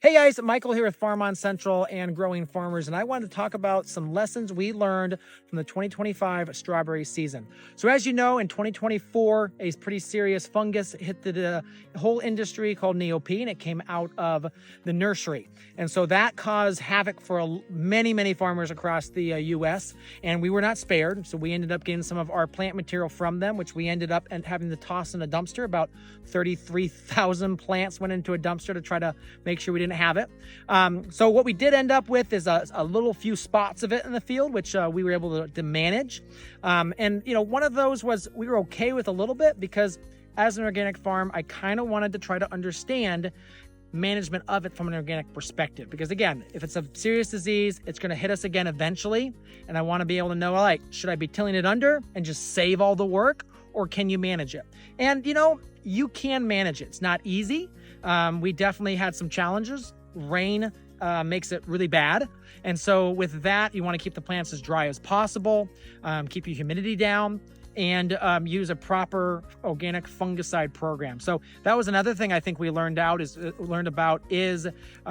Hey guys, Michael here with Farm on Central and Growing Farmers, and I wanted to talk about some lessons we learned from the 2025 strawberry season. So as you know, in 2024, a pretty serious fungus hit the whole industry called neopene. It came out of the nursery. And so that caused havoc for many farmers across the U.S., and we were not spared. So we ended up getting some of our plant material from them, which we ended up having to toss in a dumpster. About 33,000 plants went into a dumpster to try to make sure we didn't have it. So what we did end up with is a little few spots of it in the field, which we were able to manage. And one of those was we were okay with a little bit because as an organic farm, I kind of wanted to try to understand management of it from an organic perspective. Because again, if it's a serious disease, it's going to hit us again eventually. And I want to be able to know, like, should I be tilling it under and just save all the work, or can you manage it? And you can manage it. It's not easy. We definitely had some challenges. Rain makes it really bad. And so with that, you want to keep the plants as dry as possible, keep your humidity down, and use a proper organic fungicide program. So that was another thing I think we learned about is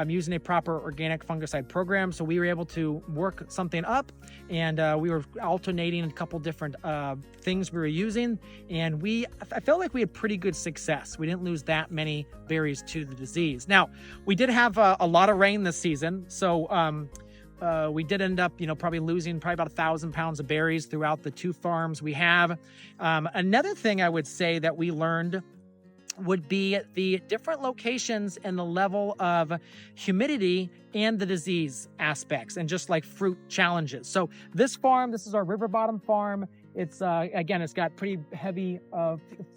using a proper organic fungicide program. So we were able to work something up, and we were alternating a couple different things we were using, and I felt like we had pretty good success. We didn't lose that many berries to the disease. Now, we did have a lot of rain this season, so we did end up, probably losing about 1,000 pounds of berries throughout the two farms we have. Another thing I would say that we learned would be the different locations and the level of humidity and the disease aspects and just like fruit challenges. So this farm, this is our river bottom farm. It's again, it's got pretty heavy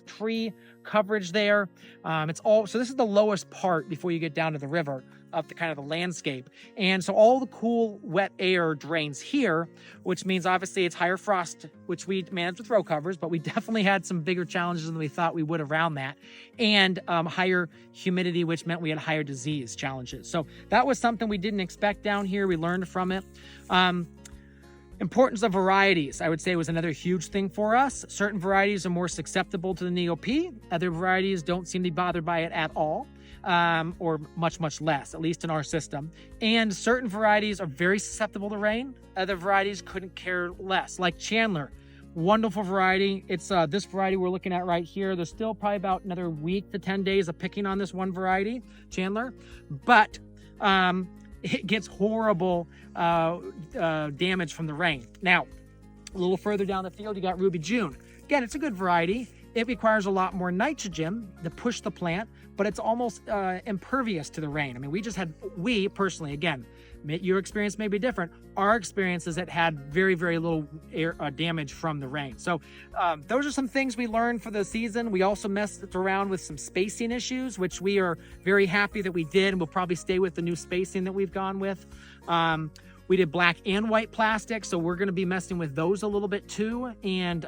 tree coverage there. So this is the lowest part before you get down to the river of the kind of the landscape. And so all the cool wet air drains here, which means obviously it's higher frost, which we managed with row covers, but we definitely had some bigger challenges than we thought we would around that. And higher humidity, which meant we had higher disease challenges. So that was something we didn't expect down here. We learned from it. Importance of varieties, I would say, was another huge thing for us. Certain varieties are more susceptible to the neopene. Other varieties don't seem to be bothered by it at all, or much less, at least in our system. And certain varieties are very susceptible to rain. Other varieties couldn't care less, like Chandler. Wonderful variety. It's this variety we're looking at right here. There's still probably about another week to 10 days of picking on this one variety, Chandler. But it gets horrible damage from the rain. Now, a little further down the field, you got Ruby June. Again, it's a good variety. It requires a lot more nitrogen to push the plant, but it's almost impervious to the rain. I mean, we personally, again, your experience may be different. Our experience is it had very little air damage from the rain. So those are some things we learned for the season. We also messed around with some spacing issues, which we are very happy that we did, and we'll probably stay with the new spacing that we've gone with. We did black and white plastic, so we're going to be messing with those a little bit too, and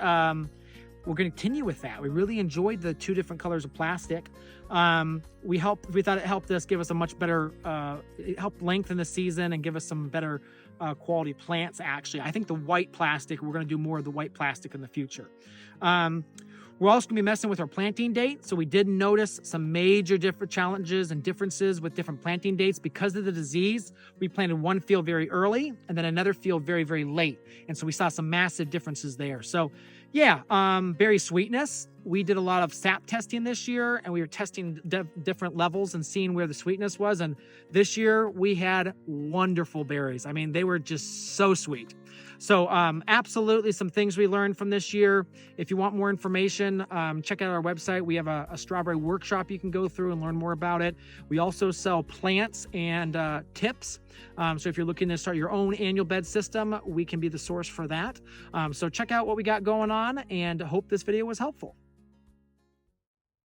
we're going to continue with that. We really enjoyed the two different colors of plastic. We thought it helped us give us a much better, it helped lengthen the season and give us some better quality plants, actually. I think the white plastic, we're going to do more of the white plastic in the future. We're also going to be messing with our planting date. So we did notice some major different challenges and differences with different planting dates. Because of the disease, we planted one field very early and then another field very late. And so we saw some massive differences there. So yeah, berry sweetness. We did a lot of sap testing this year, and we were testing different levels and seeing where the sweetness was. And this year we had wonderful berries. I mean, they were just so sweet. So absolutely some things we learned from this year. If you want more information, check out our website. We have a strawberry workshop you can go through and learn more about it. We also sell plants and tips. So if you're looking to start your own annual bed system, we can be the source for that. So check out what we got going on, and hope this video was helpful.